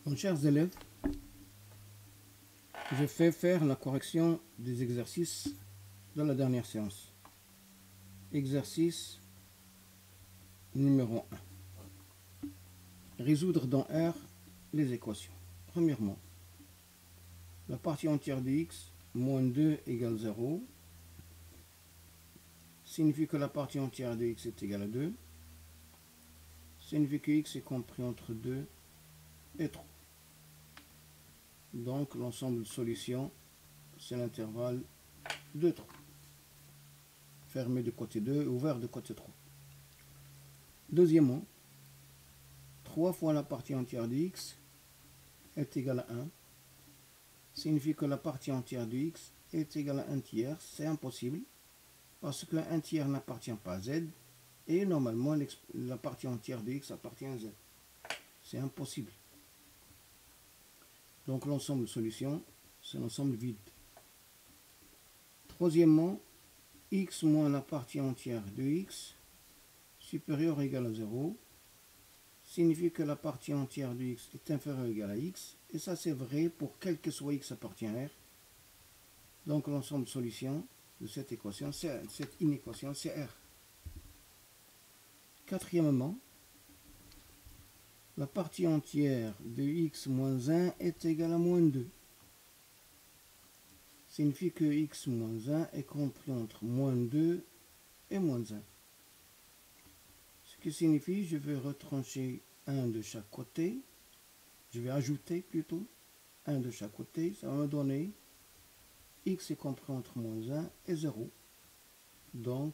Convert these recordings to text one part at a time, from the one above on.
Donc, chers élèves, je fais faire la correction des exercices de la dernière séance. Exercice numéro 1. Résoudre dans R les équations. Premièrement, la partie entière de x moins 2 égale 0 signifie que la partie entière de x est égale à 2, signifie que x est compris entre 2 et 3. Donc l'ensemble de solutions, c'est l'intervalle 2, 3. Fermé de côté 2 et ouvert de côté 3. Deuxièmement, 3 fois la partie entière de x est égale à 1. Signifie que la partie entière de x est égale à 1 tiers. C'est impossible parce que 1 tiers n'appartient pas à z et normalement la partie entière de x appartient à z. C'est impossible. Donc l'ensemble de solutions, c'est l'ensemble vide. Troisièmement, x moins la partie entière de x supérieur ou égal à 0 signifie que la partie entière de x est inférieure ou égale à x, et ça c'est vrai pour quel que soit x appartient à R. Donc l'ensemble de solutions de cette équation, cette inéquation, c'est R. Quatrièmement, la partie entière de x moins 1 est égale à moins 2. Signifie que x moins 1 est compris entre moins 2 et moins 1. Ce qui signifie, je vais retrancher 1 de chaque côté. Je vais ajouter plutôt 1 de chaque côté. Ça va me donner x est compris entre moins 1 et 0. Donc,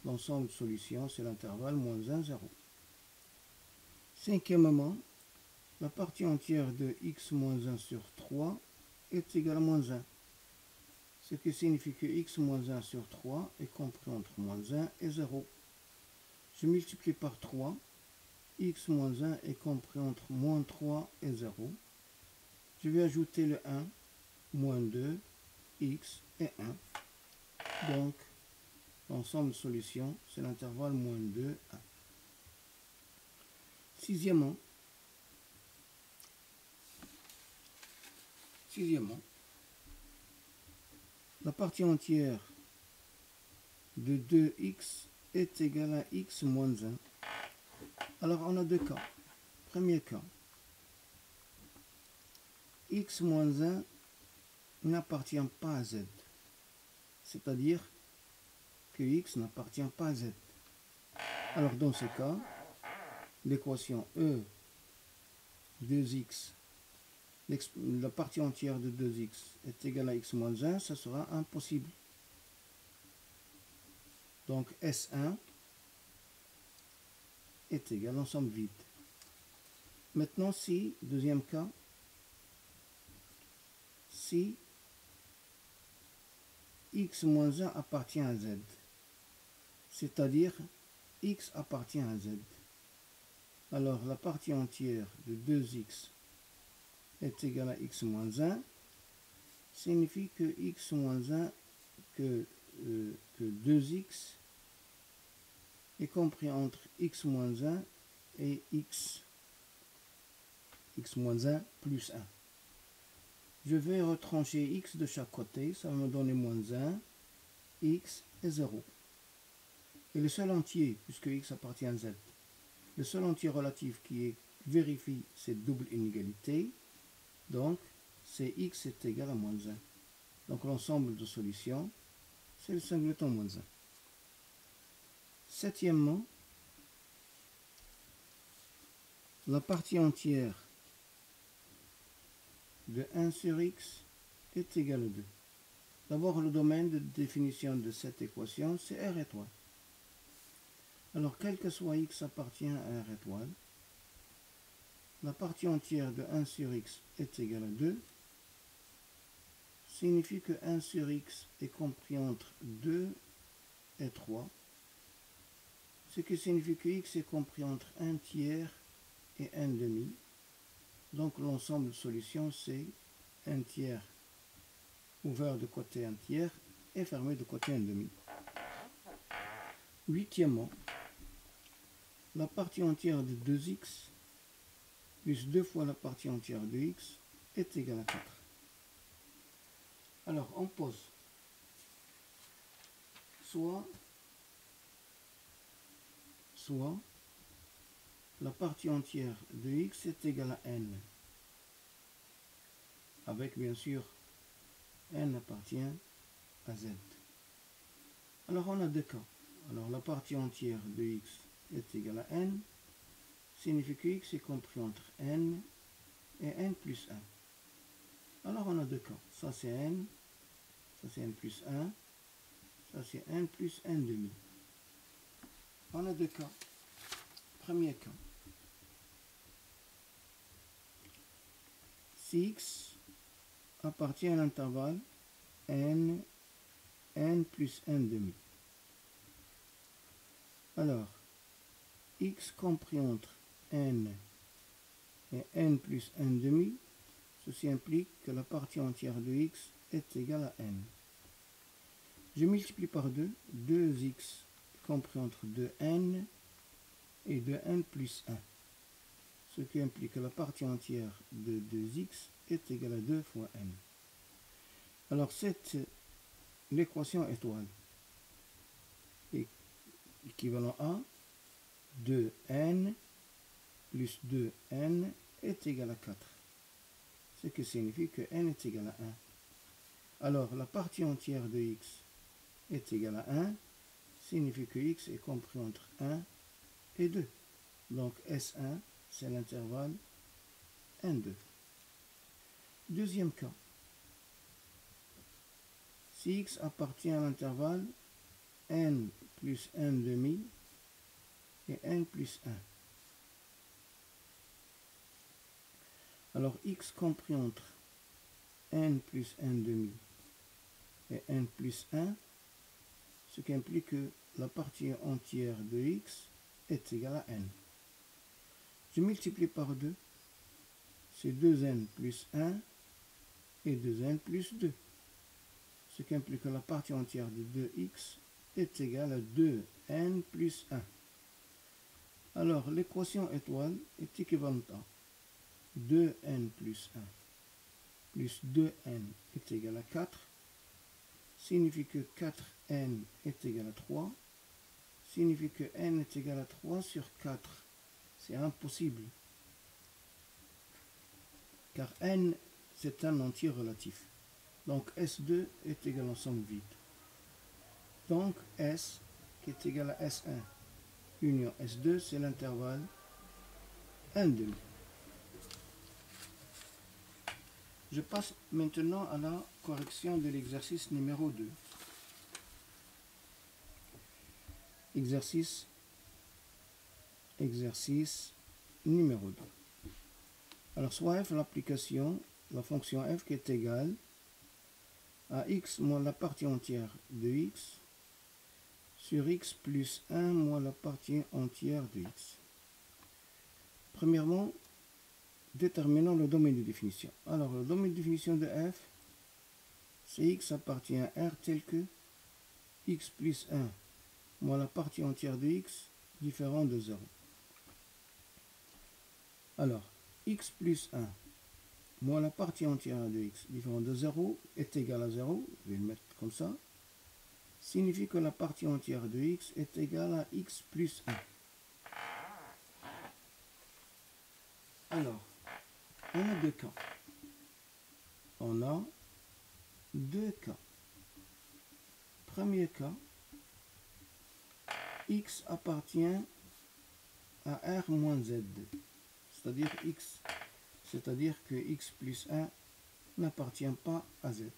l'ensemble de solutions, c'est l'intervalle moins 1, 0. Cinquièmement, la partie entière de x moins 1 sur 3 est égale à moins 1. Ce qui signifie que x moins 1 sur 3 est compris entre moins 1 et 0. Je multiplie par 3. X moins 1 est compris entre moins 3 et 0. Je vais ajouter le 1, moins 2, x et 1. Donc, l'ensemble de solutions, c'est l'intervalle moins 2, 1. Sixièmement, la partie entière de 2x est égale à x moins 1. Alors, on a deux cas. Premier cas, x moins 1 n'appartient pas à z. C'est-à-dire que x n'appartient pas à z. Alors, dans ce cas, l'équation e 2x, la partie entière de 2x est égale à x moins 1, ça sera impossible. Donc, S1 est égal à l'ensemble vide. Maintenant, si, deuxième cas, si x moins 1 appartient à z, c'est-à-dire x appartient à z, alors la partie entière de 2x est égale à x moins 1, signifie que x moins 1, que 2x est compris entre x moins 1 et x moins 1 plus 1. Je vais retrancher x de chaque côté, ça va me donner moins 1, x et 0. Et le seul entier, puisque x appartient à z, le seul entier relatif qui vérifie cette double inégalité, donc c'est x est égal à moins 1. Donc l'ensemble de solutions, c'est le singleton moins 1. Septièmement, la partie entière de 1 sur x est égale à 2. D'abord, le domaine de définition de cette équation, c'est R étoile. Alors, quel que soit x appartient à R étoile, la partie entière de 1 sur x est égale à 2, signifie que 1 sur x est compris entre 2 et 3, ce qui signifie que x est compris entre 1 tiers et 1 demi. Donc l'ensemble de solutions, c'est 1 tiers ouvert de côté 1 tiers et fermé de côté 1 demi. Huitièmement, la partie entière de 2x plus 2 fois la partie entière de x est égal à 4. Alors, on pose soit la partie entière de x est égale à n, avec bien sûr n appartient à z. Alors on a deux cas. Alors la partie entière de x est égale à n, signifie que x est compris entre n et n plus 1. Alors on a deux cas. Ça c'est n, ça c'est n plus 1, ça c'est n plus n demi. On a deux cas. Premier cas. Si x appartient à l'intervalle n plus n demi. Alors, x compris entre n et n plus n demi, ceci implique que la partie entière de x est égale à n. Je multiplie par 2, 2x compris entre 2n et 2n plus 1, ce qui implique que la partie entière de 2x est égale à 2 fois n. Alors l'équation étoile est équivalent à 2n plus 2n est égal à 4, ce qui signifie que n est égal à 1. Alors la partie entière de x est égale à 1, signifie que x est compris entre 1 et 2. Donc S1, c'est l'intervalle N2. Deuxième cas. Si x appartient à l'intervalle n plus n demi et n plus 1. Alors x compris entre n plus n demi et n plus 1, ce qui implique que la partie entière de x est égale à n. Je multiplie par 2, c'est 2n plus 1 et 2n plus 2, ce qui implique que la partie entière de 2x est égale à 2n plus 1. Alors l'équation étoile est équivalente à 2n plus 1 plus 2n est égal à 4, signifie que 4n est égal à 3, signifie que n est égal à 3 sur 4. C'est impossible, car n c'est un entier relatif. Donc S2 est égal à une somme vide. Donc S qui est égal à S1 union S2, c'est l'intervalle n demi. Je passe maintenant à la correction de l'exercice numéro 2. Exercice numéro 2. Alors, soit f, l'application, la fonction f qui est égale à x moins la partie entière de x sur x plus 1 moins la partie entière de x. Premièrement, déterminons le domaine de définition. Alors, le domaine de définition de f, c'est x appartient à R tel que x plus 1 moins la partie entière de x différent de 0. Alors, x plus 1 moins la partie entière de x différent de 0 est égal à 0, je vais le mettre comme ça, signifie que la partie entière de x est égale à x plus 1. Alors, on a deux cas. Premier cas, x appartient à R moins Z, c'est-à-dire que x plus 1 n'appartient pas à Z.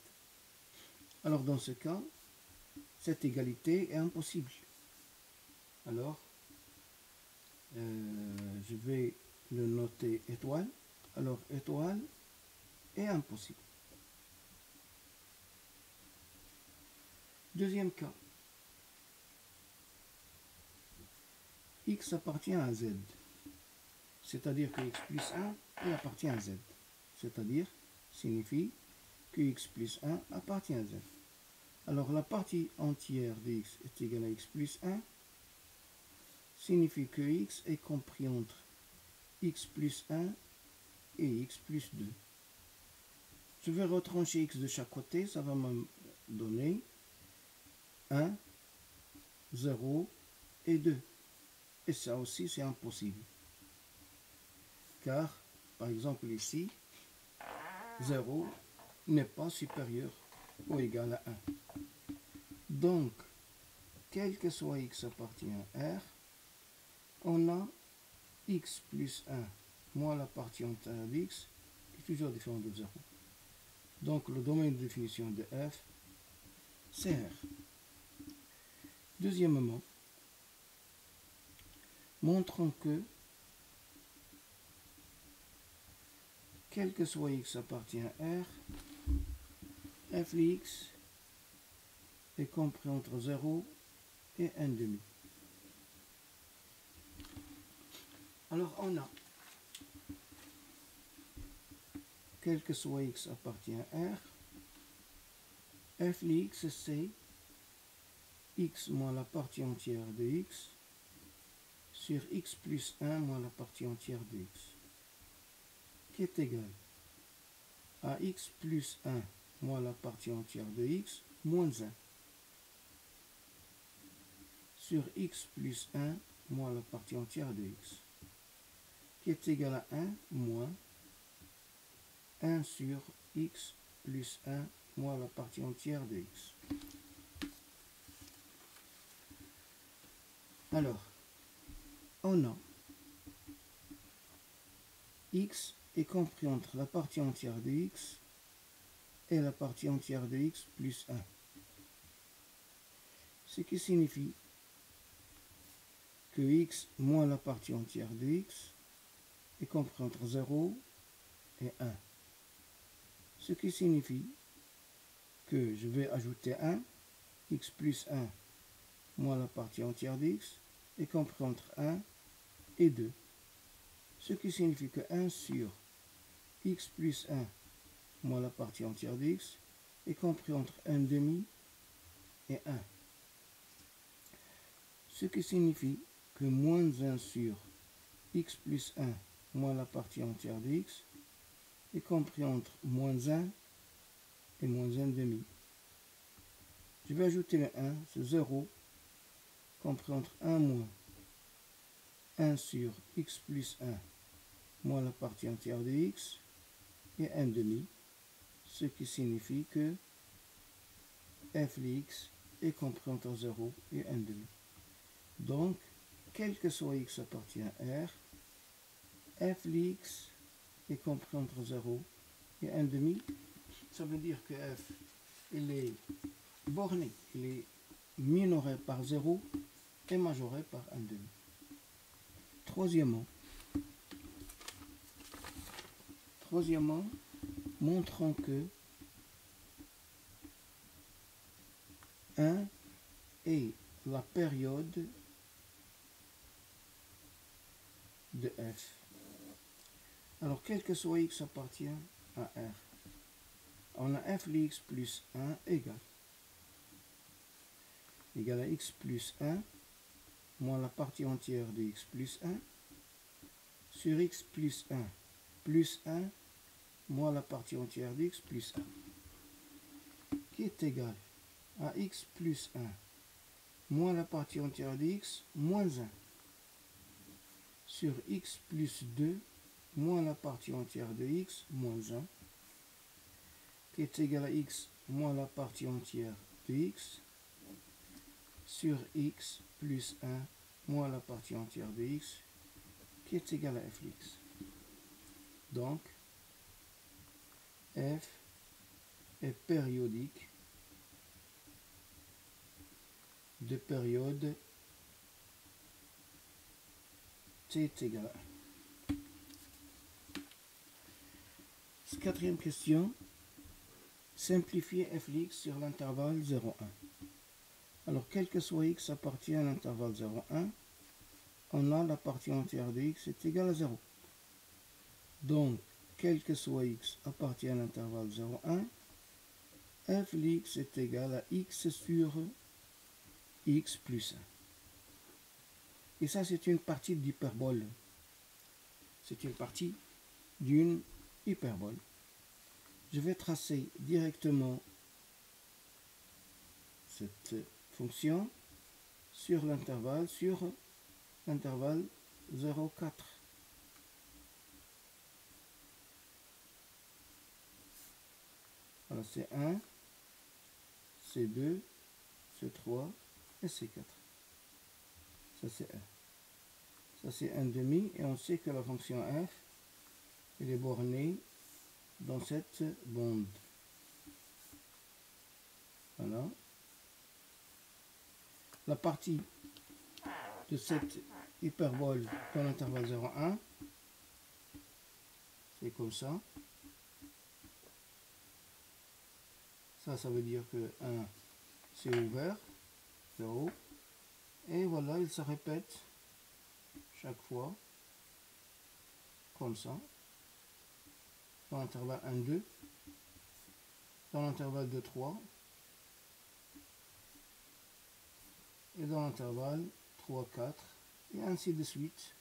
Alors dans ce cas, cette égalité est impossible. Alors, je vais le noter étoile. Alors étoile est impossible. Deuxième cas. X appartient à Z. C'est-à-dire que x plus 1 il appartient à Z. C'est-à-dire, signifie que x plus 1 appartient à Z. Alors la partie entière de x est égale à x plus 1, signifie que x est compris entre x plus 1 et x plus 2. Je vais retrancher x de chaque côté, ça va me donner 1, 0 et 2. Et ça aussi, c'est impossible. Car, par exemple ici, 0 n'est pas supérieur ou égal à 1. Donc, quel que soit x appartient à R, on a x plus 1 moins la partie entière d'x qui est toujours différent de 0. Donc, le domaine de définition de f, c'est R. Deuxièmement, montrons que quel que soit x appartient à R, f de x est compris entre 0 et 1 demi. Alors on a, quel que soit x appartient à R, f de x c'est x moins la partie entière de x sur x plus 1 moins la partie entière de x, qui est égal à x plus 1 moins la partie entière de x moins 1 sur x plus 1 moins la partie entière de x, qui est égal à 1 moins 1 sur x plus 1 moins la partie entière de x. Alors, on a x est compris entre la partie entière de x et la partie entière de x plus 1. Ce qui signifie que x moins la partie entière de x est compris entre 0 et 1. Ce qui signifie que je vais ajouter 1, x plus 1 moins la partie entière de x est compris entre 1 et 2. Ce qui signifie que 1 sur x plus 1 moins la partie entière de x est compris entre 1 demi et 1. Ce qui signifie que moins 1 sur x plus 1 moins la partie entière de x est compris entre moins 1 et moins 1 demi. Je vais ajouter le 1, c'est 0, compris entre 1 moins 1 sur x plus 1 moins la partie entière de x et 1 demi, ce qui signifie que f de x est compris entre 0 et 1 demi. Donc, quel que soit x appartient à R, f de x est compris entre 0 et 1 demi. Ça veut dire que f, il est borné, il est minoré par 0 et majoré par 1 demi. Troisièmement, montrons que 1 est la période de f. Alors, quel que soit x appartient à R, on a f de x plus 1 égal à x plus 1 moins la partie entière de x plus 1 sur x plus 1 plus 1 moins la partie entière de x plus 1, qui est égal à x plus 1 moins la partie entière de x moins 1 sur x plus 2 moins la partie entière de x moins 1, qui est égal à x moins la partie entière de x sur x plus 1 moins la partie entière de x, qui est égal à f de x. Donc, f est périodique de période t est égal à 1. Quatrième question. Simplifier f de x sur l'intervalle 0,1. Alors, quel que soit x appartient à l'intervalle 0,1, on a la partie entière de x est égale à 0. Donc, quel que soit x appartient à l'intervalle 0,1, f de x est égal à x sur x plus 1. Et ça, c'est une partie d'hyperbole. C'est une partie d'une hyperbole. Je vais tracer directement cette fonction sur l'intervalle 0,4. Voilà, c'est 1, c'est 2, c'est 3 et c'est 4. Ça c'est 1. Ça c'est 1,5 et on sait que la fonction f elle est bornée dans cette bande. Voilà. La partie de cette hyperbole dans l'intervalle 0,1, c'est comme ça. Ça veut dire que 1 c'est ouvert, 0. Et voilà, il se répète chaque fois, comme ça, dans l'intervalle 1, 2, dans l'intervalle 2, 3, et dans l'intervalle 3, 4, et ainsi de suite,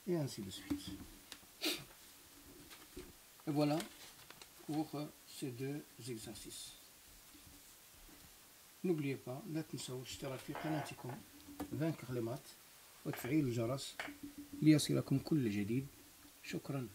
et ainsi de suite. Et voilà pour ces deux exercices. N'oubliez pas, لا تنسوا الاشتراك في قناتكم فانكر لمات وتفعيل الجرس ليصلكم كل جديد. شكرا.